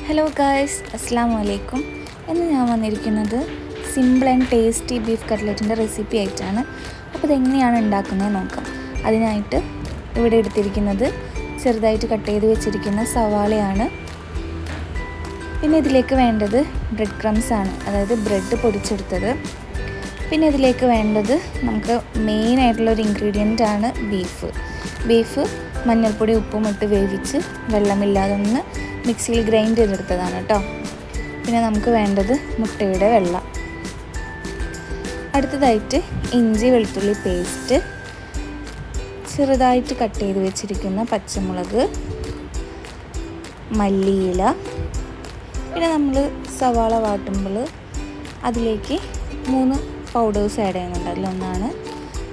Hello guys, അസ്സാം വലൈക്കും. ഇന്ന് ഞാൻ വന്നിരിക്കുന്നത് സിമ്പിൾ ആൻഡ് ടേസ്റ്റി ബീഫ് കട്ട്ലറ്റിൻ്റെ റെസിപ്പി ആയിട്ടാണ്. അപ്പോൾ ഇതെങ്ങനെയാണ് ഉണ്ടാക്കുന്നത് നോക്കാം. അതിനായിട്ട് ഇവിടെ എടുത്തിരിക്കുന്നത് ചെറുതായിട്ട് കട്ട് ചെയ്ത് വെച്ചിരിക്കുന്ന സവാളയാണ്. പിന്നെ ഇതിലേക്ക് വേണ്ടത് ബ്രെഡ് ക്രംസ് ആണ്, അതായത് ബ്രെഡ് പൊടിച്ചെടുത്തത്. പിന്നെ ഇതിലേക്ക് വേണ്ടത് നമുക്ക് മെയിനായിട്ടുള്ളൊരു ഇൻഗ്രീഡിയൻ്റ് ആണ് ബീഫ് മഞ്ഞൾപ്പൊടി ഉപ്പും ഇട്ട് വേവിച്ച് വെള്ളമില്ലാതെ ഒന്ന് മിക്സിയിൽ ഗ്രൈൻഡ് ചെയ്തെടുത്തതാണ് കേട്ടോ. പിന്നെ നമുക്ക് വേണ്ടത് മുട്ടയുടെ വെള്ള. അടുത്തതായിട്ട് ഇഞ്ചി വെളുത്തുള്ളി പേസ്റ്റ്, ചെറുതായിട്ട് കട്ട് ചെയ്ത് വെച്ചിരിക്കുന്ന പച്ചമുളക്, മല്ലിയില. പിന്നെ നമ്മൾ സവാള വാട്ടുമ്പോൾ അതിലേക്ക് 3 പൗഡേഴ്സ് ആഡ് ചെയ്യുന്നുണ്ട്. അതിലൊന്നാണ്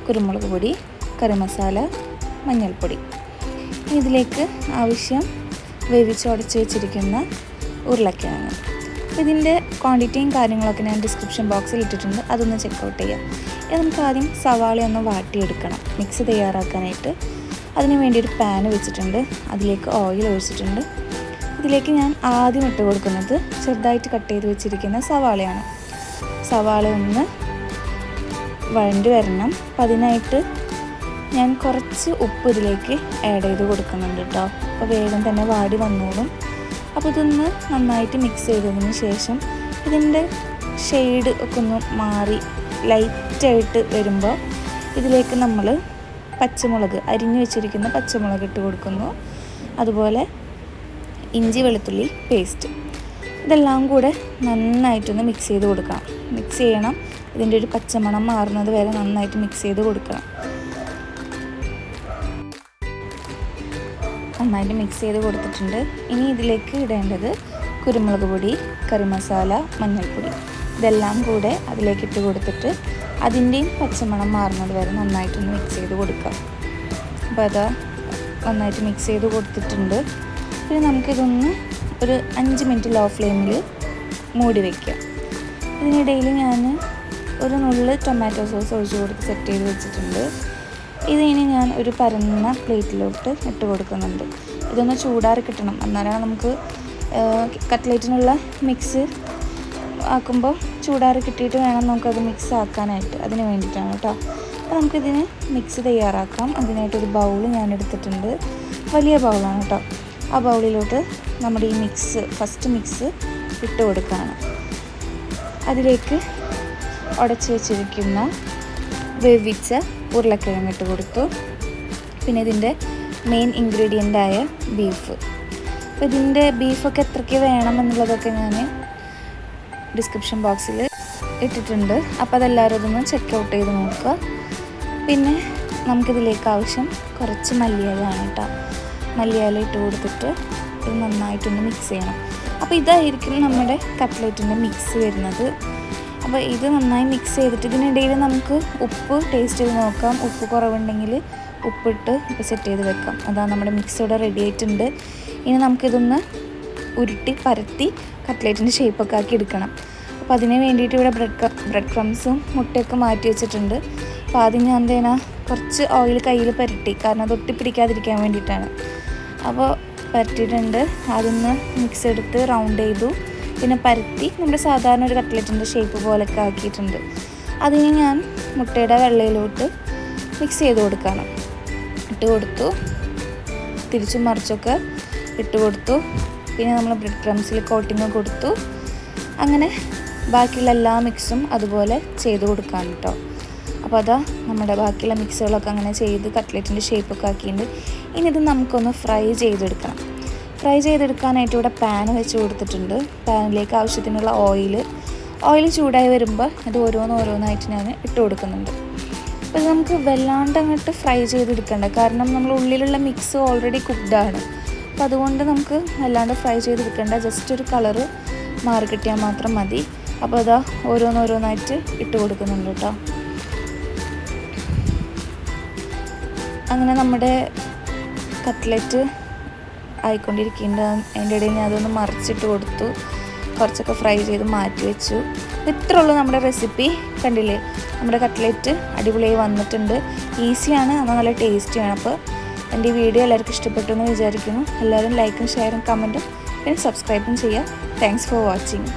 കുരുമുളക് പൊടി, കറി മസാല, മഞ്ഞൾപ്പൊടി. ഇതിലേക്ക് ആവശ്യം വേവിച്ച് ഉടച്ച് വെച്ചിരിക്കുന്ന ഉരുളക്കിഴങ്ങ്. ഇതിൻ്റെ ക്വാണ്ടിറ്റിയും കാര്യങ്ങളൊക്കെ ഞാൻ ഡിസ്ക്രിപ്ഷൻ ബോക്സിൽ ഇട്ടിട്ടുണ്ട്, അതൊന്ന് ചെക്കൗട്ട് ചെയ്യാം. ഇത് നമുക്ക് ആദ്യം സവാളയൊന്ന് വാട്ടിയെടുക്കണം മിക്സ് തയ്യാറാക്കാനായിട്ട്. അതിന് വേണ്ടി ഒരു പാൻ വെച്ചിട്ടുണ്ട്, അതിലേക്ക് ഓയിൽ ഒഴിച്ചിട്ടുണ്ട്. ഇതിലേക്ക് ഞാൻ ആദ്യം ഇട്ട് കൊടുക്കുന്നത് ചെറുതായിട്ട് കട്ട് ചെയ്ത് വെച്ചിരിക്കുന്ന സവാളയാണ്. സവാള ഒന്ന് വഴണ്ടി വരണം. അപ്പം അതിനായിട്ട് ഞാൻ കുറച്ച് ഉപ്പ് ഇതിലേക്ക് ആഡ് ചെയ്ത് കൊടുക്കുന്നുണ്ട് കേട്ടോ. അപ്പോൾ വേഗം തന്നെ വാടി വന്നോളും. അപ്പോൾ ഇതൊന്ന് നന്നായിട്ട് മിക്സ് ചെയ്തതിന് ശേഷം ഇതിൻ്റെ ഷെയ്ഡ് ഒക്കെ ഒന്ന് മാറി ലൈറ്റായിട്ട് വരുമ്പോൾ ഇതിലേക്ക് നമ്മൾ പച്ചമുളക്, അരിഞ്ഞു വെച്ചിരിക്കുന്ന പച്ചമുളക് ഇട്ട് കൊടുക്കുന്നു. അതുപോലെ ഇഞ്ചി വെളുത്തുള്ളി പേസ്റ്റ്, ഇതെല്ലാം കൂടെ നന്നായിട്ടൊന്ന് മിക്സ് ചെയ്ത് കൊടുക്കണം. മിക്സ് ചെയ്യണം, ഇതിൻ്റെ ഒരു പച്ചമണം മാറുന്നത് വരെ നന്നായിട്ട് മിക്സ് ചെയ്ത് കൊടുക്കണം. നന്നായിട്ട് മിക്സ് ചെയ്ത് കൊടുത്തിട്ടുണ്ട്. ഇനി ഇതിലേക്ക് ഇടേണ്ടത് കുരുമുളക് പൊടി, കറി മസാല, മഞ്ഞൾപ്പൊടി, ഇതെല്ലാം കൂടെ അതിലേക്ക് ഇട്ട് കൊടുത്തിട്ട് അതിൻ്റെയും പച്ചമണം മാറുന്നത് വരെ നന്നായിട്ടൊന്ന് മിക്സ് ചെയ്ത് കൊടുക്കാം. അപ്പോൾ അതാ നന്നായിട്ട് മിക്സ് ചെയ്ത് കൊടുത്തിട്ടുണ്ട്. പിന്നെ നമുക്കിതൊന്ന് ഒരു 5 മിനിറ്റ് ലോ ഫ്ലെയിമിൽ മൂടി വയ്ക്കാം. ഇതിനിടയിൽ ഞാൻ ഒരു നുള്ള് ടൊമാറ്റോ സോസ് ഒഴിച്ച് കൊടുത്ത് സെറ്റ് ചെയ്ത് വെച്ചിട്ടുണ്ട്. ഇതിനി ഞാൻ ഒരു പരന്ന പ്ലേറ്റിലോട്ട് ഇട്ട് കൊടുക്കുന്നുണ്ട്. ഇതൊന്ന് ചൂടാറി കിട്ടണം, എന്നാലാണ് നമുക്ക് കട്ട്ലേറ്റിനുള്ള മിക്സ് ആക്കുമ്പോൾ ചൂടാറി കിട്ടിയിട്ട് വേണം നമുക്കത് മിക്സ് ആക്കാനായിട്ട്. അതിന് വേണ്ടിയിട്ടാണ് കേട്ടോ. അപ്പോൾ നമുക്കിതിന് മിക്സ് തയ്യാറാക്കാം. അതിനായിട്ടൊരു ബൗൾ ഞാൻ എടുത്തിട്ടുണ്ട്, വലിയ ബൗളാണ് കേട്ടോ. ആ ബൗളിലോട്ട് നമ്മുടെ ഈ ഫസ്റ്റ് മിക്സ് ഇട്ട് കൊടുക്കുകയാണ്. അതിലേക്ക് ഉടച്ച് വെച്ചിരിക്കുന്ന വേവിച്ച ഉരുളക്കിഴങ്ങ് ഇട്ട് കൊടുത്തു. പിന്നെ ഇതിൻ്റെ മെയിൻ ഇൻഗ്രീഡിയൻ്റായ ബീഫ്. അപ്പോൾ ഇതിൻ്റെ ബീഫൊക്കെ എത്രയ്ക്ക് വേണം എന്നുള്ളതൊക്കെ ഞാൻ ഡിസ്ക്രിപ്ഷൻ ബോക്സിൽ ഇട്ടിട്ടുണ്ട്. അപ്പോൾ അതെല്ലാവരും അതൊന്ന് ചെക്കൗട്ട് ചെയ്ത് നോക്കുക. പിന്നെ നമുക്കിതിലേക്ക് ആവശ്യം കുറച്ച് മല്ലിയിലയാണ് കേട്ടോ. മല്ലിയില ഇട്ട് കൊടുത്തിട്ട് ഇത് നന്നായിട്ടൊന്ന് മിക്സ് ചെയ്യണം. അപ്പോൾ ഇതായിരിക്കും നമ്മുടെ കട്ട്ലേറ്റിൻ്റെ മിക്സ് വരുന്നത്. അപ്പോൾ ഇത് നന്നായി മിക്സ് ചെയ്തിട്ട് ഇതിനിടയിൽ നമുക്ക് ഉപ്പ് ടേസ്റ്റ് ചെയ്ത് നോക്കാം. ഉപ്പ് കുറവുണ്ടെങ്കിൽ ഉപ്പിട്ട് ഇപ്പോൾ സെറ്റ് ചെയ്ത് വെക്കാം. അതാ നമ്മുടെ മിക്സ് ഇവിടെ റെഡി ആയിട്ടുണ്ട്. ഇനി നമുക്കിതൊന്ന് ഉരുട്ടി പരത്തി കട്ട്ലേറ്റിൻ്റെ ഷേപ്പൊക്കെ ആക്കി എടുക്കണം. അപ്പോൾ അതിന് വേണ്ടിയിട്ട് ഇവിടെ ബ്രെഡ് ക്രംസും മുട്ടയൊക്കെ മാറ്റി വെച്ചിട്ടുണ്ട്. അപ്പോൾ ആദ്യം ഞാൻ കുറച്ച് ഓയിൽ കയ്യിൽ പരട്ടി, കാരണം അത് ഒട്ടിപ്പിടിക്കാതിരിക്കാൻ വേണ്ടിയിട്ടാണ്. അപ്പോൾ പരട്ടിയിട്ടുണ്ട്. അതൊന്ന് മിക്സ് എടുത്ത് റൗണ്ട് ചെയ്തു. പിന്നെ പരത്തി നമ്മുടെ സാധാരണ ഒരു കട്ട്ലറ്റിൻ്റെ ഷേപ്പ് പോലെയൊക്കെ ആക്കിയിട്ടുണ്ട്. അതിന് ഞാൻ മുട്ടയുടെ വെള്ളയിലോട്ട് മിക്സ് ചെയ്ത് കൊടുക്കണം. ഇട്ട് കൊടുത്തു, തിരിച്ചും മറിച്ചൊക്കെ ഇട്ട് കൊടുത്തു. പിന്നെ നമ്മൾ ബ്രെഡ് ക്രംസിൽ കോട്ടിങ് കൊടുത്തു. അങ്ങനെ ബാക്കിയുള്ള എല്ലാ മിക്സും അതുപോലെ ചെയ്ത് കൊടുക്കാൻ കേട്ടോ. അപ്പോൾ അതാ നമ്മുടെ ബാക്കിയുള്ള മിക്സുകളൊക്കെ അങ്ങനെ ചെയ്ത് കട്ട്ലറ്റിൻ്റെ ഷേപ്പൊക്കെ ആക്കിയിട്ടുണ്ട്. ഇനി ഇത് നമുക്കൊന്ന് ഫ്രൈ ചെയ്തെടുക്കണം. ഫ്രൈ ചെയ്തെടുക്കാനായിട്ട് ഇവിടെ പാൻ വെച്ച് കൊടുത്തിട്ടുണ്ട്. പാനിലേക്ക് ആവശ്യത്തിനുള്ള ഓയിൽ ചൂടായി വരുമ്പോൾ ഇത് ഓരോന്നായിട്ട് ഞാൻ ഇട്ട് കൊടുക്കുന്നുണ്ട്. അപ്പോൾ ഇത് നമുക്ക് വല്ലാണ്ട് അങ്ങോട്ട് ഫ്രൈ ചെയ്തെടുക്കണ്ട, കാരണം നമ്മൾ ഉള്ളിലുള്ള മിക്സ് ഓൾറെഡി കുക്ക്ഡാണ്. അപ്പോൾ അതുകൊണ്ട് നമുക്ക് വല്ലാണ്ട് ഫ്രൈ ചെയ്തെടുക്കണ്ട, ജസ്റ്റ് ഒരു കളറ് മാറി കിട്ടിയാൽ മാത്രം മതി. അപ്പോൾ അതാ ഓരോന്നായിട്ട് ഇട്ട് കൊടുക്കുന്നുണ്ട് കേട്ടോ. അങ്ങനെ നമ്മുടെ കട്ട്ലറ്റ് ആയിക്കൊണ്ടിരിക്കുന്നുണ്ട്. അതിൻ്റെ ഇടയിൽ ഞാൻ അതൊന്ന് മറിച്ചിട്ട് കൊടുത്തു. കുറച്ചൊക്കെ ഫ്രൈ ചെയ്ത് മാറ്റി വെച്ചു. ഇത്രേ ഉള്ളൂ നമ്മുടെ റെസിപ്പി. കണ്ടില്ലേ, നമ്മുടെ കട്ട്ലറ്റ് അടിപൊളിയായി വന്നിട്ടുണ്ട്. ഈസിയാണ്, എന്നാൽ നല്ല ടേസ്റ്റിയാണ്. അപ്പോൾ എൻ്റെ ഈ വീഡിയോ എല്ലാവർക്കും ഇഷ്ടപ്പെട്ടു എന്ന് വിചാരിക്കുന്നു. എല്ലാവരും ലൈക്കും ഷെയറും കമൻറ്റും പിന്നെ സബ്സ്ക്രൈബും ചെയ്യുക. Thanks for watching.